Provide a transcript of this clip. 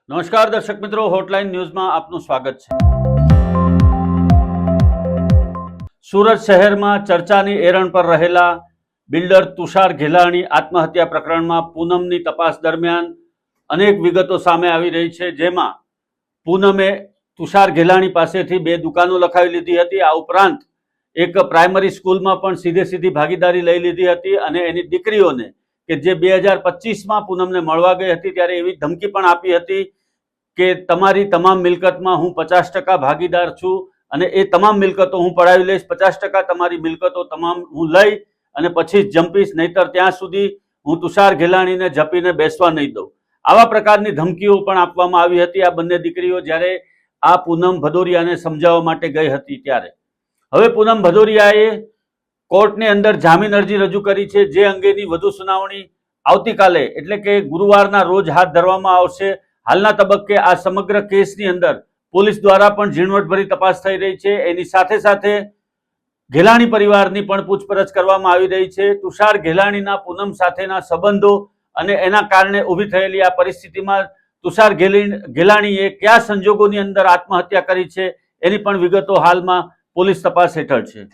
નમસ્કાર દર્શક મિત્રો, હોટલાઇન ન્યૂઝમાં આપનું સ્વાગત છે। સુરત શહેરમાં ચર્ચાની એરણ પર રહેલા બિલ્ડર તુષાર ઘેલાણી આત્મહત્યા પ્રકરણમાં પૂનમની તપાસ દરમિયાન અનેક વિગતો સામે આવી રહી છે, જેમાં પૂનમે તુષાર ઘેલાણી પાસેથી 2 દુકાનો લખાવી લીધી હતી। આ ઉપરાંત એક પ્રાઇમરી સ્કૂલમાં પણ સીધી ભાગીદારી લઈ લીધી હતી અને એની દીકરીઓને કે જે 2025માં પૂનમને મળવા ગઈ હતી ત્યારે એવી ધમકી પણ આપી હતી કે તમારી તમામ મિલકતમાં હું 50% ભાગીદાર છું અને એ તમામ મિલકતો હું પડાવી લઈશ, 50% તમારી મિલકતો તમામ હું લઈ અને પછી જ જંપીશ, નહીતર ત્યાં સુધી હું તુષાર ઘેલાણીને જપીને બેસવા નહીં દઉં। આવા પ્રકારની ધમકીઓ પણ આપવામાં આવી હતી। આ બંને દીકરીઓ જ્યારે આ પૂનમ ભદોરિયાને સમજાવવા માટે ગઈ હતી ત્યારે હવે પૂનમ ભદોરિયાએ કોર્ટની અંદર જામીન અરજી રજૂ કરી છે, જે અંગેની વધુ સુનાવણી આવતીકાલે એટલે કે ગુરુવારના રોજ હાથ ધરવામાં આવશે। હાલના તબક્કે આ સમગ્ર કેસની અંદર પોલીસ દ્વારા પણ ઝીણવટભરી તપાસ થઈ રહી છે। એની સાથે સાથે ઘેલાણી પરિવારની પણ પૂછપરછ કરવામાં આવી રહી છે। તુષાર ઘેલાણીના પૂનમ સાથેના સંબંધો અને એના કારણે ઊભી થયેલી આ પરિસ્થિતિમાં તુષાર ઘેલાણીએ કયા સંજોગોની અંદર આત્મહત્યા કરી છે એની પણ વિગતો હાલમાં પોલીસ તપાસ હેઠળ છે।